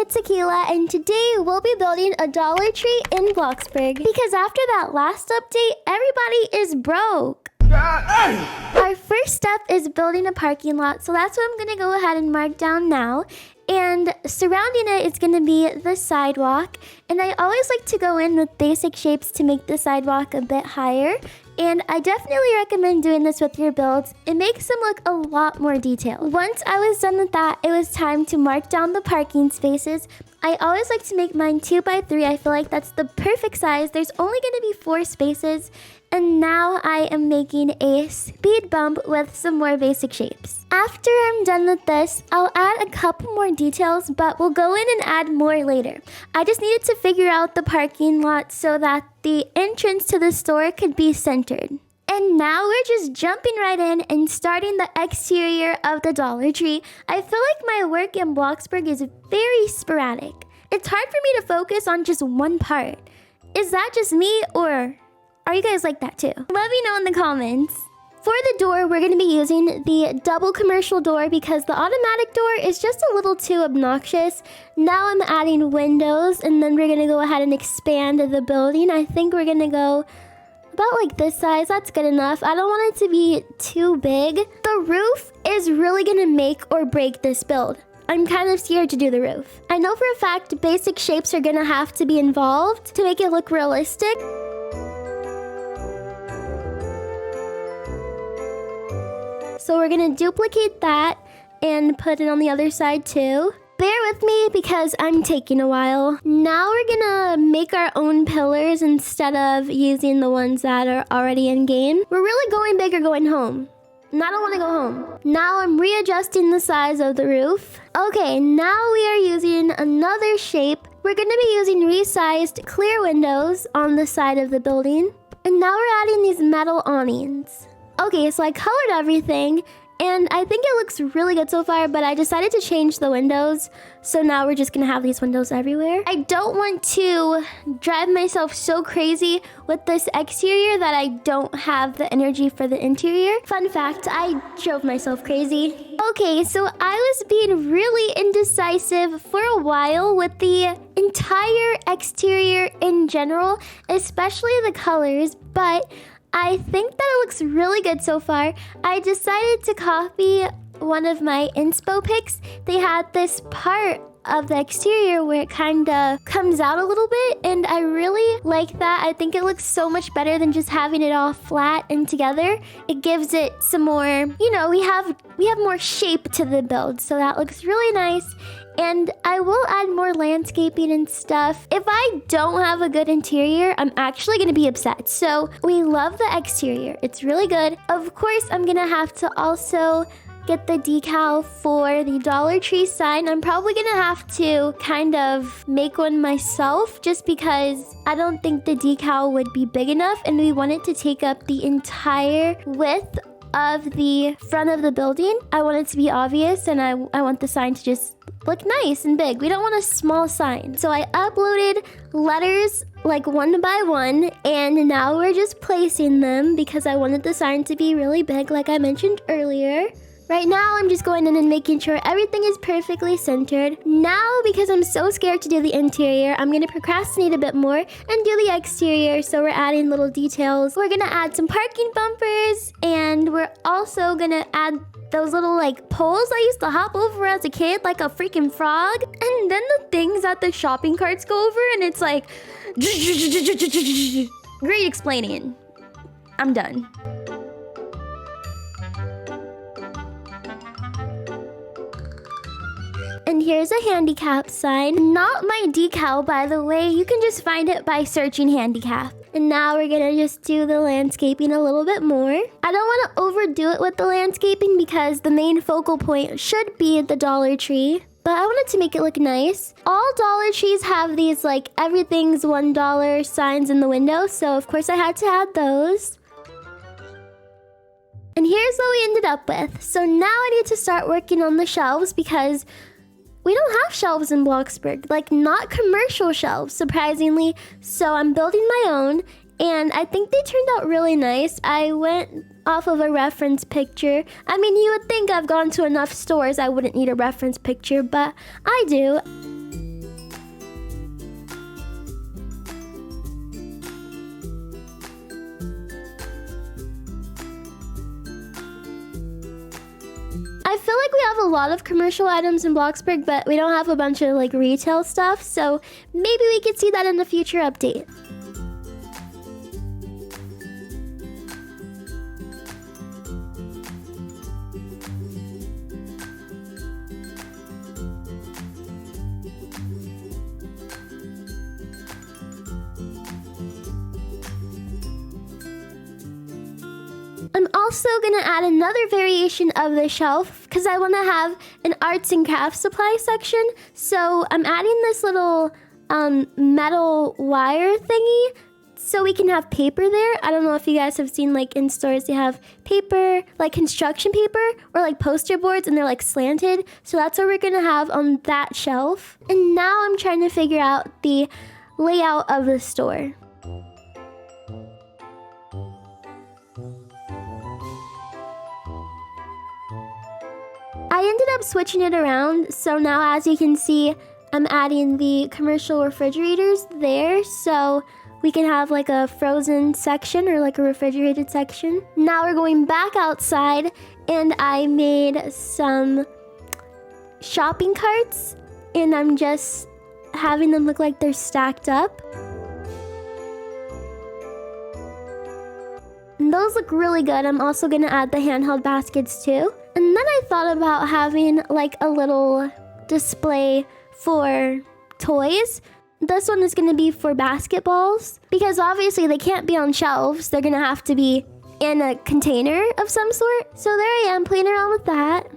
it's Akeila, and today we'll be building a Dollar Tree in Bloxburg. Because after that last update, everybody is broke. Our first step is building a parking lot, so that's what I'm going to go ahead and mark down now. And surrounding it is going to be the sidewalk. And I always like to go in with basic shapes to make the sidewalk a bit higher. And I definitely recommend doing this with your builds. It makes them look a lot more detailed. Once I was done with that, it was time to mark down the parking spaces. I always like to make mine 2 by 3. I feel like that's the perfect size. There's only going to be 4 spaces. And now I am making a speed bump with some more basic shapes. After I'm done with this, I'll add a couple more details, but we'll go in and add more later. I just needed to figure out the parking lot so that the entrance to the store could be centered. And now we're just jumping right in and starting the exterior of the Dollar Tree. I feel like my work in Bloxburg is very sporadic. It's hard for me to focus on just one part. Is that just me, or are you guys like that too? Let me know in the comments. For the door, we're going to be using the double commercial door because the automatic door is just a little too obnoxious. Now I'm adding windows, and then we're going to go ahead and expand the building. I think we're going to go about like this size. That's good enough. I don't want it to be too big. The roof is really going to make or break this build. I'm kind of scared to do the roof. I know for a fact basic shapes are going to have to be involved to make it look realistic. So we're going to duplicate that and put it on the other side too. Bear with me because I'm taking a while. Now we're going to make our own pillars instead of using the ones that are already in game. We're really going big or going home. And I don't want to go home. Now I'm readjusting the size of the roof. Okay, now we are using another shape. We're going to be using resized clear windows on the side of the building. And now we're adding these metal awnings. Okay, so I colored everything, and I think it looks really good so far, but I decided to change the windows, so now we're just gonna have these windows everywhere. I don't want to drive myself so crazy with this exterior that I don't have the energy for the interior. Fun fact, I drove myself crazy. Okay, so I was being really indecisive for a while with the entire exterior in general, especially the colors, but I think that it looks really good so far. I decided to copy one of my inspo pics. They had this part of the exterior where it kind of comes out a little bit, and I really like that. I think it looks so much better than just having it all flat and together. It gives it some more, you know, we have more shape to the build, so that looks really nice. And I will add more landscaping and stuff. If I don't have a good interior, I'm actually going to be upset. So we love the exterior. It's really good. Of course, I'm going to have to also get the decal for the Dollar Tree sign. I'm probably going to have to kind of make one myself just because I don't think the decal would be big enough, and we want it to take up the entire width of the front of the building. I want it to be obvious, and I want the sign to just look nice and big. We don't want a small sign. So I uploaded letters like one by one, and now we're just placing them because I wanted the sign to be really big like I mentioned earlier. Right now, I'm just going in and making sure everything is perfectly centered. Now, because I'm so scared to do the interior, I'm going to procrastinate a bit more and do the exterior. So we're adding little details. We're going to add some parking bumpers, and we're also going to add those little like poles I used to hop over as a kid like a freaking frog. And then the things that the shopping carts go over, and it's like great explaining. I'm done. And here's a handicap sign. Not my decal, by the way. You can just find it by searching handicap. And now we're gonna just do the landscaping a little bit more. I don't want to overdo it with the landscaping because the main focal point should be the Dollar Tree. But I wanted to make it look nice. All Dollar Trees have these like everything's $1 signs in the window. So of course I had to add those. And here's what we ended up with. So now I need to start working on the shelves because we don't have shelves in Bloxburg, like not commercial shelves, surprisingly. So I'm building my own, and I think they turned out really nice. I went off of a reference picture. I mean, you would think I've gone to enough stores I wouldn't need a reference picture, but I do. I feel like we have a lot of commercial items in Bloxburg, but we don't have a bunch of like retail stuff, so maybe we could see that in a future update. I'm also gonna add another variation of the shelf because I wanna have an arts and crafts supply section. So I'm adding this little metal wire thingy so we can have paper there. I don't know if you guys have seen like in stores they have paper, like construction paper or like poster boards, and they're like slanted. So that's what we're gonna have on that shelf. And now I'm trying to figure out the layout of the store. I ended up switching it around, so now as you can see, I'm adding the commercial refrigerators there, so we can have like a frozen section or like a refrigerated section. Now we're going back outside, and I made some shopping carts, and I'm just having them look like they're stacked up. And those look really good. I'm also gonna add the handheld baskets too. And then I thought about having like a little display for toys. This one is gonna be for basketballs because obviously they can't be on shelves. They're gonna have to be in a container of some sort. So there I am playing around with that.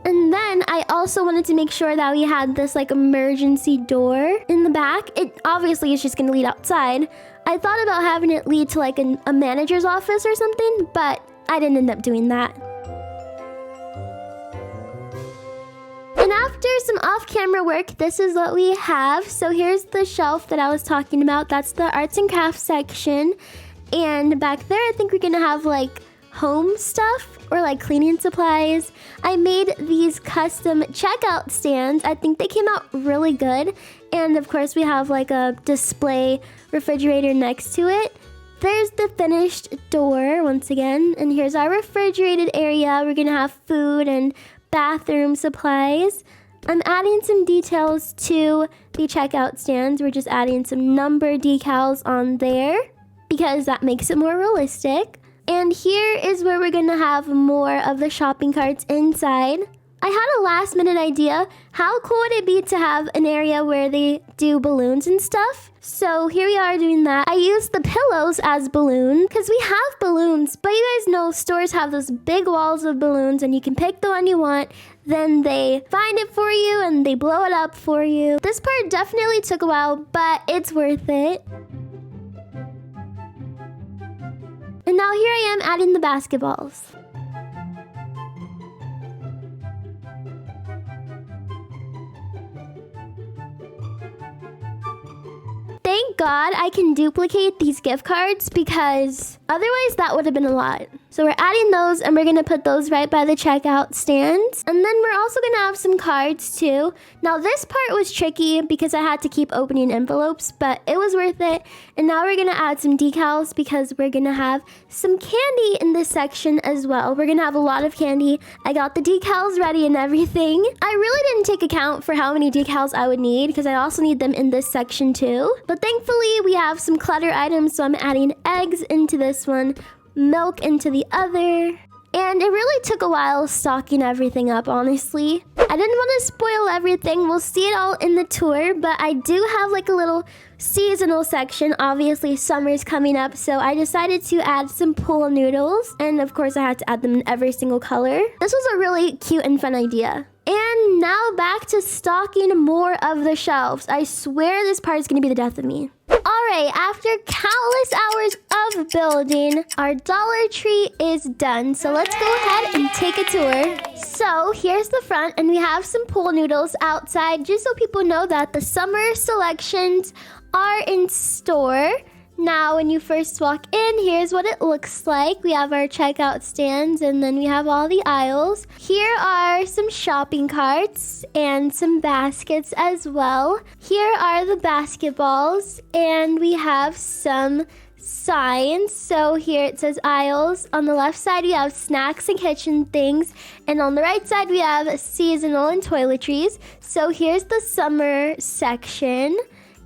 And then I also wanted to make sure that we had this like emergency door in the back. It obviously is just gonna lead outside. I thought about having it lead to like a manager's office or something, but I didn't end up doing that. And after some off-camera work, this is what we have. So here's the shelf that I was talking about. That's the arts and crafts section. And back there, I think we're gonna have like home stuff or like cleaning supplies. I made these custom checkout stands. I think they came out really good. And of course we have like a display refrigerator next to it. There's the finished door once again. And here's our refrigerated area. We're gonna have food and bathroom supplies. I'm adding some details to the checkout stands. We're just adding some number decals on there because that makes it more realistic. And here is where we're gonna have more of the shopping carts inside. I had a last minute idea. How cool would it be to have an area where they do balloons and stuff? So here we are doing that. I used the pillows as balloons because we have balloons, but you guys know stores have those big walls of balloons and you can pick the one you want. Then they find it for you and they blow it up for you. This part definitely took a while, but it's worth it. And now here I am adding the basketballs. Thank God I can duplicate these gift cards because otherwise that would have been a lot. So we're adding those and we're gonna put those right by the checkout stands. And then we're also gonna have some cards too. Now this part was tricky because I had to keep opening envelopes, but it was worth it. And now we're gonna add some decals because we're gonna have some candy in this section as well. We're gonna have a lot of candy. I got the decals ready and everything. I really didn't take account for how many decals I would need because I also need them in this section too. But thankfully we have some clutter items, so I'm adding eggs into this one, milk into the other. And it really took a while stocking everything up, honestly. I didn't want to spoil everything. We'll see it all in the tour, but I do have like a little seasonal section. Obviously, summer's coming up, so I decided to add some pool noodles. And of course, I had to add them in every single color. This was a really cute and fun idea. And now back to stocking more of the shelves. I swear this part is going to be the death of me. Alright, after countless hours of building, our Dollar Tree is done. So let's go ahead and take a tour. So here's the front, and we have some pool noodles outside, just so people know that the summer selections are in store. Now, when you first walk in, here's what it looks like. We have our checkout stands, and then we have all the aisles. Here are some shopping carts and some baskets as well. Here are the basketballs, and we have some signs. So here it says aisles. On the left side, we have snacks and kitchen things. And on the right side, we have seasonal and toiletries. So here's the summer section.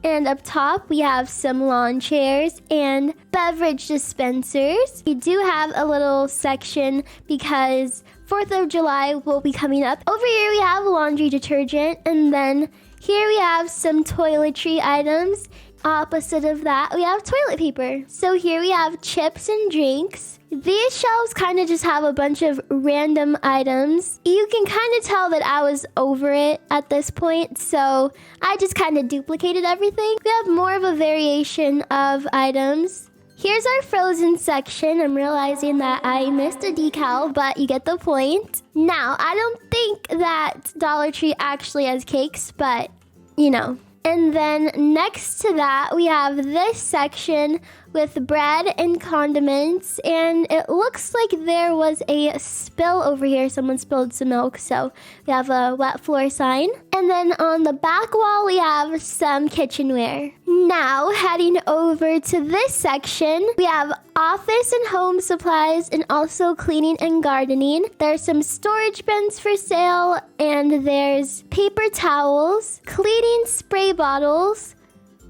And up top, we have some lawn chairs and beverage dispensers. We do have a little section because 4th of July will be coming up. Over here, we have laundry detergent. And then here we have some toiletry items. Opposite of that, we have toilet paper. So here we have chips and drinks. These shelves kind of just have a bunch of random items. You can kind of tell that I was over it at this point, so I just kind of duplicated everything. We have more of a variation of items. Here's our frozen section. I'm realizing that I missed a decal, but you get the point. Now, I don't think that Dollar Tree actually has cakes, but you know. And then next to that, we have this section with bread and condiments. And it looks like there was a spill over here. Someone spilled some milk. So we have a wet floor sign. And then on the back wall, we have some kitchenware. Now, heading over to this section, we have office and home supplies and also cleaning and gardening. There's some storage bins for sale, and there's paper towels, cleaning spray bottles,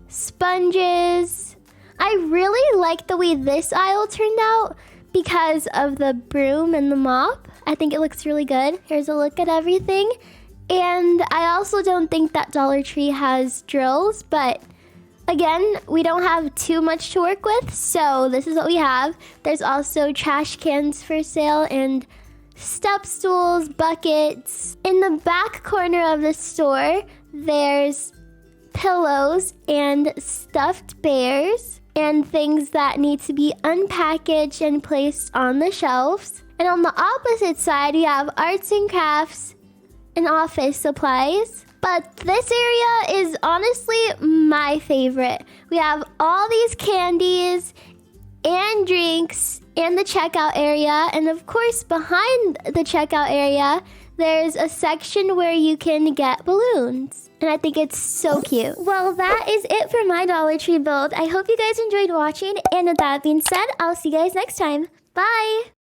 sponges. I really like the way this aisle turned out because of the broom and the mop. I think it looks really good. Here's a look at everything. And I also don't think that Dollar Tree has drills, but again, we don't have too much to work with, so this is what we have. There's also trash cans for sale and step stools, buckets. In the back corner of the store, there's pillows and stuffed bears and things that need to be unpackaged and placed on the shelves. And on the opposite side, we have arts and crafts and office supplies. But this area is honestly my favorite. We have all these candies and drinks and the checkout area. And of course, behind the checkout area, there's a section where you can get balloons. And I think it's so cute. Well, that is it for my Dollar Tree build. I hope you guys enjoyed watching. And with that being said, I'll see you guys next time. Bye!